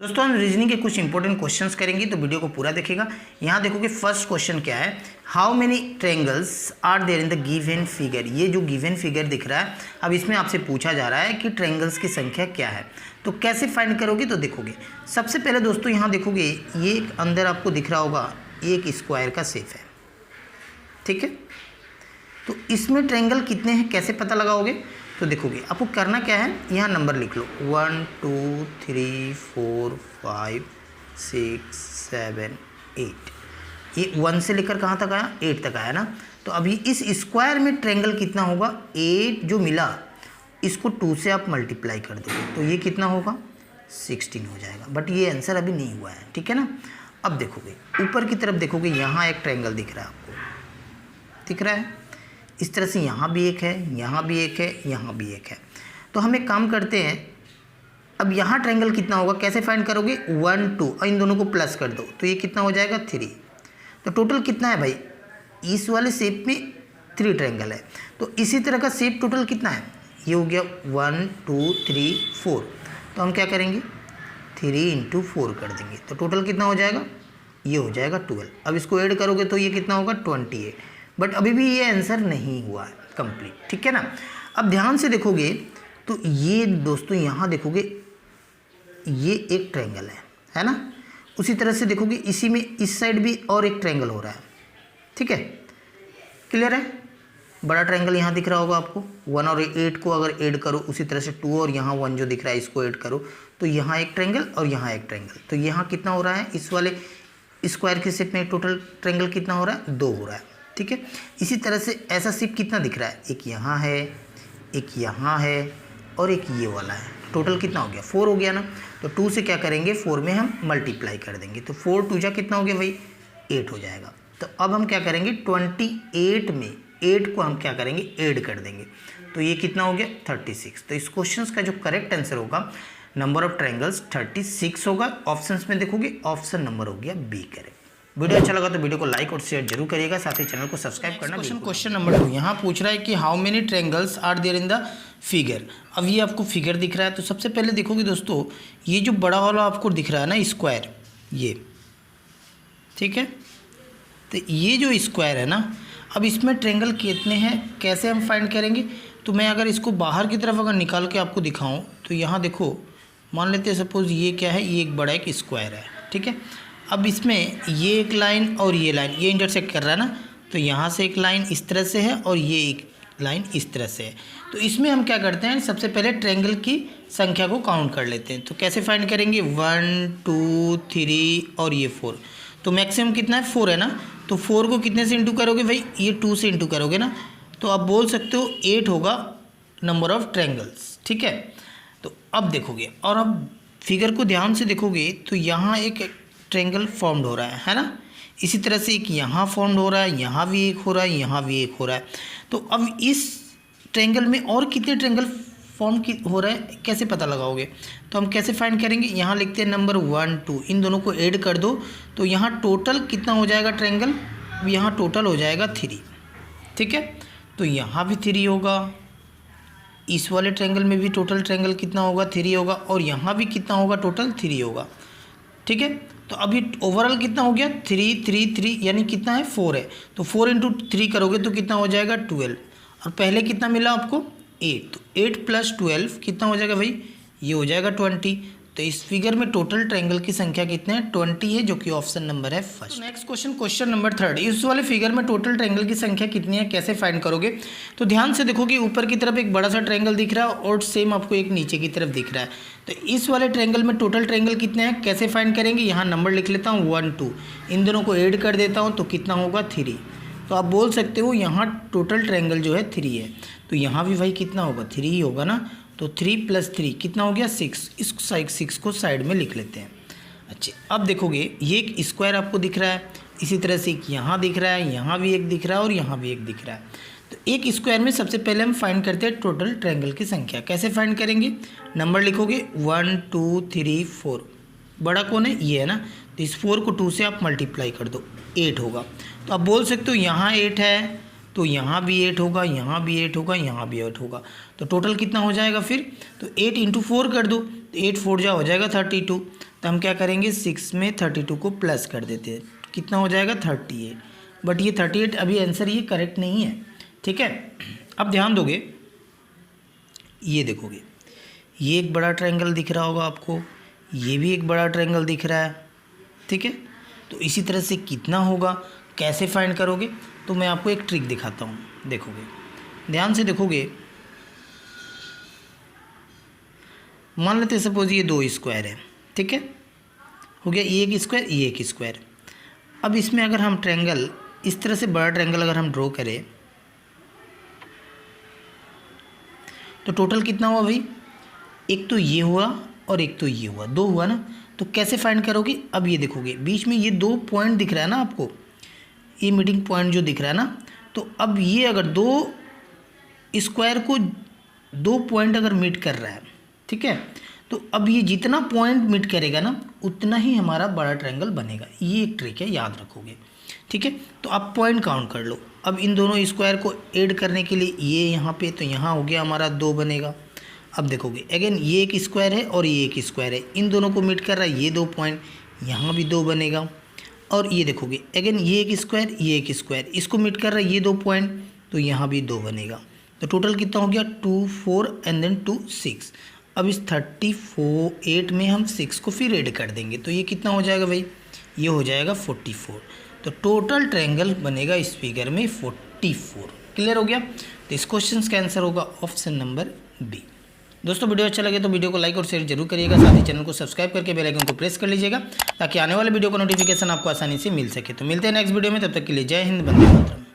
दोस्तों हम रीजनिंग के कुछ इंपॉर्टेंट क्वेश्चंस करेंगे, तो वीडियो को पूरा देखेगा। यहाँ देखोगे फर्स्ट क्वेश्चन क्या है, how many triangles are there in the given figure. ये जो गिवन फिगर दिख रहा है, अब इसमें आपसे पूछा जा रहा है कि ट्रायंगल्स की संख्या क्या है। तो कैसे फाइंड करोगे, तो देखोगे सबसे पहले दोस्तों यहाँ देखोगे ये एक अंदर आपको दिख रहा होगा एक स्क्वायर का शेप है, ठीक है। तो इसमें ट्रायंगल कितने हैं कैसे पता लगाओगे, तो देखोगे आपको करना क्या है, यहाँ नंबर लिख लो 1 2 3 4 5 6 7 8। ये 1 से लेकर कहाँ तक आया, 8 तक आया ना। तो अभी इस स्क्वायर में ट्रायंगल कितना होगा, 8 जो मिला इसको 2 से आप मल्टीप्लाई कर दोगे तो ये कितना होगा 16 हो जाएगा। बट ये आंसर अभी नहीं हुआ है, ठीक है ना। अब देखोगे ऊपर की तरफ देखोगे, यहाँ एक ट्रायंगल दिख रहा है आपको, दिख रहा है इस तरह से, यहाँ भी एक है, यहाँ भी एक है, यहाँ भी एक है। तो हम एक काम करते हैं, अब यहाँ ट्रायंगल कितना होगा कैसे फाइंड करोगे, 1 2 और इन दोनों को प्लस कर दो तो ये कितना हो जाएगा 3। तो टोटल कितना है भाई, इस वाले शेप में 3 ट्रायंगल है, तो इसी तरह का शेप टोटल कितना है, ये हो गया 1 2 3 4। तो हम क्या करेंगे 3 × 4 कर देंगे, तो टोटल कितना हो जाएगा, ये हो जाएगा 12। अब इसको ऐड करोगे तो ये कितना होगा 28। बट अभी भी ये आंसर नहीं हुआ है कंप्लीट, ठीक है ना। अब ध्यान से देखोगे तो ये दोस्तों यहाँ देखोगे ये एक ट्रायंगल है ना। उसी तरह से देखोगे इसी में इस साइड भी और एक ट्रायंगल हो रहा है, ठीक है, क्लियर है। बड़ा ट्रायंगल यहाँ दिख रहा होगा आपको, 1 और 8 को अगर ऐड करो, उसी तरह से 2 और यहाँ 1 जो दिख रहा है इसको ऐड करो तो यहाँ एक ट्रायंगल और यहाँ एक ट्रायंगल। तो यहाँ कितना हो रहा है, इस वाले स्क्वायर के शेप में टोटल ट्रायंगल कितना हो रहा है, 2 हो रहा है, ठीक है। इसी तरह से ऐसा शेप कितना दिख रहा है, एक यहाँ है, एक यहाँ है और एक ये वाला है। टोटल कितना हो गया 4 हो गया ना। तो 2 से क्या करेंगे 4 में हम मल्टीप्लाई कर देंगे, तो 4 2 जा कितना हो गया भाई 8 हो जाएगा। तो अब हम क्या करेंगे 28 में 8 को हम क्या करेंगे ऐड कर देंगे, तो ये कितना हो गया 36। तो इस क्वेश्चन का जो करेक्ट आंसर होगा नंबर ऑफ ट्रायंगल्स 36 होगा। ऑप्शंस में देखोगे ऑप्शन नंबर हो गया बी करेक्ट। वीडियो अच्छा लगा तो वीडियो को लाइक और शेयर जरूर करिएगा, साथ ही चैनल को सब्सक्राइब करना। क्वेश्चन नंबर 2 यहाँ पूछ रहा है कि how many triangles are there in the figure. अब ये आपको फिगर दिख रहा है, तो सबसे पहले देखोगे दोस्तों ये जो बड़ा वाला आपको दिख रहा है ना स्क्वायर, ये ठीक है। तो ये जो स्क्वायर है ना, अब इसमें ट्रायंगल कितने हैं कैसे हम फाइंड करेंगे। तो मैं अगर इसको बाहर की तरफ अगर निकाल के आपको दिखाऊँ तो यहाँ देखो, मान लेते हैं सपोज़ ये क्या है, ये एक बड़ा एक स्क्वायर है, ठीक है। अब इसमें ये एक लाइन और ये लाइन ये इंटरसेक्ट कर रहा है ना, तो यहाँ से एक लाइन इस तरह से है और ये एक लाइन इस तरह से है। तो इसमें हम क्या करते हैं, सबसे पहले ट्रायंगल की संख्या को काउंट कर लेते हैं। तो कैसे फाइंड करेंगे, 1 2 3 और ये 4। तो मैक्सिमम कितना है 4 है ना। तो 4 को कितने से इंटू करोगे भाई, ये 2 से इंटू करोगे ना, तो आप बोल सकते हो 8 होगा नंबर ऑफ ट्रायंगल्स, ठीक है। तो अब देखोगे और अब फिगर को ध्यान से देखोगे तो यहाँ एक ट्रायंगल फॉर्म्ड हो रहा है ना। इसी तरह से एक यहाँ फॉर्म्ड हो रहा है, यहाँ भी एक हो रहा है, यहाँ भी एक हो रहा है। तो अब इस ट्रायंगल में और कितने ट्रायंगल फॉर्म हो रहा है कैसे पता लगाओगे, तो हम कैसे फाइंड करेंगे, यहाँ लिखते हैं नंबर 1 2, इन दोनों को ऐड कर दो तो यहाँ टोटल कितना हो जाएगा ट्रायंगल, यहाँ टोटल हो जाएगा 3, ठीक है। तो यहाँ भी 3 होगा, इस वाले ट्रायंगल में भी टोटल ट्रायंगल कितना होगा 3 होगा, और यहाँ भी कितना होगा टोटल 3 होगा, ठीक है। तो अभी ओवरऑल कितना हो गया 3 3 3, यानी कितना है 4 है। तो 4 × 3 करोगे तो कितना हो जाएगा 12, और पहले कितना मिला आपको 8, तो 8 + 12 कितना हो जाएगा भाई, ये हो जाएगा 20। तो इस फिगर में टोटल ट्रायंगल की संख्या कितने हैं 20 है, जो कि ऑप्शन नंबर है फर्स्ट। नेक्स्ट क्वेश्चन नंबर 3, इस वाले फिगर में टोटल ट्रायंगल की संख्या कितनी है कैसे फाइंड करोगे। तो ध्यान से देखोगे ऊपर की तरफ एक बड़ा सा ट्रायंगल दिख रहा है और सेम आपको एक नीचे की तरफ दिख रहा है। तो इस वाले ट्रायंगल में टोटल ट्रायंगल कितने हैं कैसे फाइंड करेंगे, यहाँ नंबर लिख लेता हूँ 1 2, इन दोनों को ऐड कर देता हूँ तो कितना होगा 3। तो आप बोल सकते हो यहाँ टोटल ट्रायंगल जो है 3 है, तो यहाँ भी भाई कितना होगा 3 ही होगा ना। तो 3 + 3 कितना हो गया 6, इस साइड 6 को साइड में लिख लेते हैं। अच्छा अब देखोगे ये एक स्क्वायर आपको दिख रहा है, इसी तरह से एक यहाँ दिख रहा है, यहाँ भी एक दिख रहा है और यहाँ भी एक दिख रहा है। तो एक स्क्वायर में सबसे पहले हम फाइंड करते हैं टोटल ट्रायंगल की संख्या। कैसे फाइंड करेंगे, नंबर लिखोगे 1 2 3 4, बड़ा कौन है ये है ना, तो इस 4 को 2 से आप मल्टीप्लाई कर दो 8 होगा। तो आप बोल सकते हो यहाँ 8 है तो यहाँ भी 8 होगा, यहाँ भी 8 होगा, यहाँ भी 8 होगा। तो टोटल कितना हो जाएगा फिर, तो 8 × 4 कर दो, 8 4 जा हो जाएगा 32। तो हम क्या करेंगे 6 में 32 को प्लस कर देते हैं, कितना हो जाएगा 38। बट ये 38 अभी आंसर ये करेक्ट नहीं है, ठीक है। अब ध्यान दोगे, ये देखोगे, ये एक बड़ा ट्रायंगल दिख रहा होगा आपको, ये भी एक बड़ा ट्रायंगल दिख रहा है, ठीक है। तो इसी तरह से कितना होगा, कैसे फाइंड करोगे, तो मैं आपको एक ट्रिक दिखाता हूँ, देखोगे, ध्यान से देखोगे। मान लेते हैं सपोज ये 2 स्क्वायर है, ठीक है, हो गया, ये एक स्क्वायर, ये एक स्क्वायर। अब इसमें अगर हम ट्रायंगल इस तरह से बड़ा ट्रायंगल अगर हम ड्रॉ करें तो टोटल कितना हुआ भाई, एक तो ये हुआ और एक तो ये हुआ, 2 हुआ ना। तो कैसे फाइंड करोगे, अब ये देखोगे बीच में ये 2 पॉइंट दिख रहा है ना आपको, ये मीटिंग पॉइंट जो दिख रहा है ना, तो अब ये अगर 2 स्क्वायर को 2 पॉइंट अगर मीट कर रहा है, ठीक है, तो अब ये जितना पॉइंट मीट करेगा ना उतना ही हमारा बड़ा ट्रायंगल बनेगा। ये एक ट्रिक है, याद रखोगे, ठीक है। तो आप पॉइंट काउंट कर लो। अब इन दोनों स्क्वायर को ऐड करने के लिए ये यहाँ पे, तो यहाँ हो गया हमारा 2 बनेगा। अब देखोगे अगेन ये एक स्क्वायर है और ये एक स्क्वायर है, इन दोनों को मीट कर रहा है ये 2 पॉइंट, यहाँ भी 2 बनेगा। और ये देखोगे अगेन ये एक स्क्वायर, ये एक स्क्वायर, इसको मीट कर रहा है ये 2 पॉइंट, तो यहाँ भी 2 बनेगा। तो टोटल कितना हो गया 2 4 एंड देन 2 6। अब इस 38 में हम 6 को फिर ऐड कर देंगे, तो ये कितना हो जाएगा भाई, ये हो जाएगा 44। तो टोटल ट्रायंगल बनेगा इस फिगर में 44। क्लियर हो गया। तो इस क्वेश्चन का आंसर होगा ऑप्शन नंबर बी। दोस्तों वीडियो अच्छा लगे तो वीडियो को लाइक और शेयर जरूर करिएगा, साथ ही चैनल को सब्सक्राइब करके बेल आइकन को प्रेस कर लीजिएगा ताकि आने वाले वीडियो का नोटिफिकेशन आपको आसानी से मिल सके। तो मिलते हैं नेक्स्ट वीडियो में, तब तक के लिए जय हिंद, वंदे मातरम।